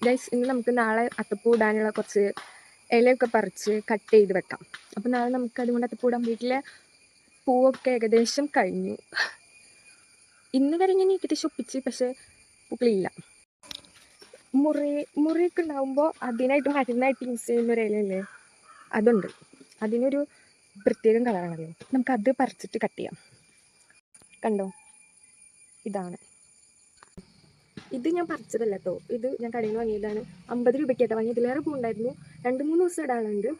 Guys, ഇന്ന് നമുക്ക് നാളെ അത്തപ്പൂ ഇടാനുള്ള കുറച്ച് ഇലയൊക്കെ പറിച്ച് കട്ട് ചെയ്ത് വെക്കാം. അപ്പോൾ നാളെ നമുക്ക് അതുകൊണ്ട് അത്തപ്പൂ ഇടാൻ. വീട്ടിലെ പൂവൊക്കെ ഏകദേശം കഴിഞ്ഞു. ഇന്ന് വരെ ഞാൻ ഏകദേശം ഒപ്പിച്ച്, പക്ഷേ പൂക്കളില്ല. മുറിയൊക്കെ ഉണ്ടാകുമ്പോൾ അതിനായിട്ട് മരുന്നായിട്ട് യൂസ് ചെയ്യുന്ന ഒരു ഇലയില്ലേ, അതുണ്ട്. അതിനൊരു പ്രത്യേകം കളറാണല്ലോ. നമുക്കത് പറിച്ചിട്ട് കട്ട് ചെയ്യാം. കണ്ടോ, ഇതാണ്. ഇത് ഞാൻ പറിച്ചതല്ല കേട്ടോ, ഇത് ഞാൻ കടയിൽ നിന്ന് വാങ്ങിയതാണ്. 50 രൂപയ്ക്കായിട്ട് വാങ്ങി. ഇതിലേറെ പൂ ഉണ്ടായിരുന്നു. 2-3 ദിവസം ഇടാനുണ്ട്.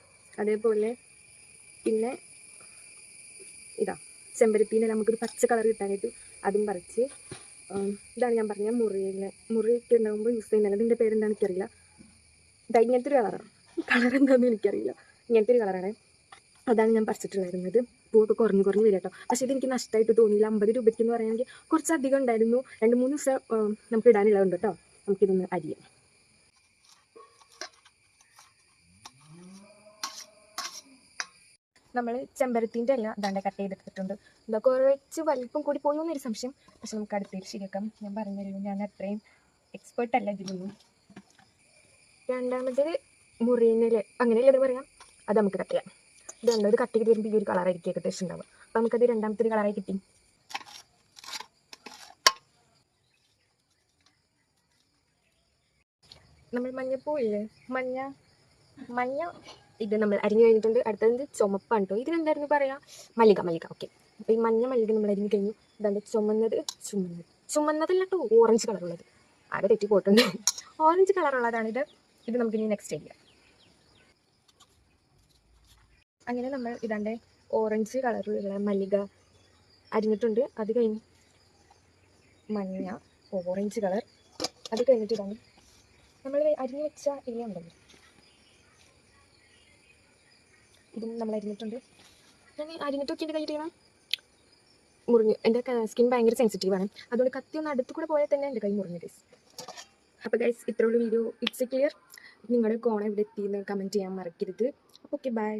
അതേപോലെ പിന്നെ ഇതാ ചെമ്പരത്തിനെ നമുക്കൊരു പച്ച കളർ കിട്ടാനായിട്ട് അതും പറിച്ച്. ഇതാണ് ഞാൻ പറഞ്ഞ മുറിയൊക്കെ ഉണ്ടാകുമ്പോൾ യൂസ് ചെയ്യുന്നത്. ഇതിൻ്റെ പേരെന്താണെന്ന് എനിക്കറിയില്ല. ഇതാ ഇങ്ങനത്തെ ഒരു കളറാണ്. കളർ എന്താണെന്ന് എനിക്കറിയില്ല. ഇങ്ങനത്തെ ഒരു കളറാണ്. അതാണ് ഞാൻ പറിച്ചിട്ടുണ്ടായിരുന്നത്. പൂവൊക്കെ കുറഞ്ഞ് വരും കേട്ടോ. പക്ഷേ ഇതെനിക്ക് നഷ്ടമായിട്ട് തോന്നിയില്ല. 50 രൂപയ്ക്ക് എന്ന് പറയുകയാണെങ്കിൽ കുറച്ചധികം ഉണ്ടായിരുന്നു. 2-3 ദിവസം നമുക്ക് ഇടാനുള്ളതുണ്ട് കേട്ടോ. നമുക്കിതൊന്ന് അരിയാം. നമ്മൾ ചെമ്പരത്തിൻ്റെ എല്ലാം ദാണ്ടെ കട്ട് ചെയ്തെടുത്തിട്ടുണ്ട്. ഇതൊക്കെ കുറച്ച് വലിപ്പം കൂടി പോയി എന്നൊരു സംശയം. പക്ഷെ നമുക്ക് അടുത്തേക്ക് ശരിയാക്കാം. ഞാൻ പറഞ്ഞിരുന്നു, ഞാൻ അത്രയും എക്സ്പേർട്ട് അല്ല ഇതിലൊന്നും. രണ്ടാമത്തേത് മുറിയിനില് അങ്ങനെയല്ലേ പറയാം, അത് നമുക്ക് കട്ട് ചെയ്യാം. ഇത് കട്ട് ചെയ്ത് വരുമ്പോൾ ഈ ഒരു കളറായിരിക്കും ഏകദേശം ഉണ്ടാവുക. അപ്പം നമുക്കത് രണ്ടാമത്തെ ഒരു കളറായി കിട്ടി. നമ്മൾ മഞ്ഞപ്പൂ ഇല്ലേ, മഞ്ഞ ഇത് നമ്മൾ അരിഞ്ഞു കഴിഞ്ഞിട്ടുണ്ട്. അടുത്തത് ചുമപ്പാണ് കേട്ടോ. ഇതിനെന്തായിരുന്നു പറയാം, മല്ലിക. ഓക്കെ, അപ്പോൾ ഈ മല്ലിക നമ്മൾ അരിഞ്ഞു കഴിഞ്ഞു. ഇതാണ്ട് ചുമന്നതല്ല കേട്ടോ, ഓറഞ്ച് കളറുള്ളത്. ആകെ തെറ്റി പോയിട്ടുണ്ട്. ഓറഞ്ച് കളറുള്ളതാണിത്. ഇത് നമുക്കിനി നെക്സ്റ്റ് ചെയ്യാം. അങ്ങനെ നമ്മൾ ഇതാണ്ട് ഓറഞ്ച് കളറിലുള്ള മല്ലിക അരിഞ്ഞിട്ടുണ്ട്. അത് കഴിഞ്ഞ് മഞ്ഞ, ഓറഞ്ച് കളർ, അത് കഴിഞ്ഞിട്ട് ഇതാണ് നമ്മൾ അരിഞ്ഞു വെച്ച ഇല ഉണ്ടല്ലോ, ഇതും നമ്മൾ അരിഞ്ഞിട്ടുണ്ട്. ഞാൻ അരിഞ്ഞിട്ടൊക്കെ എൻ്റെ കൈ ചെയ്യണം, മുറിഞ്ഞു. എൻ്റെ സ്കിൻ ഭയങ്കര സെൻസിറ്റീവാണ്. അതുകൊണ്ട് കത്തി ഒന്ന് അടുത്ത് കൂടെ പോയാൽ തന്നെ എൻ്റെ കൈ മുറിഞ്ഞു ഗൈസ്. അപ്പോൾ ഗൈസ്, ഇത്രയുള്ള വീഡിയോ. It's clear. നിങ്ങളുടെ കോണം എവിടെ എത്തിയെന്ന് കമൻറ്റ് ചെയ്യാൻ മറക്കരുത്. അപ്പോൾ ഓക്കെ, ബൈ.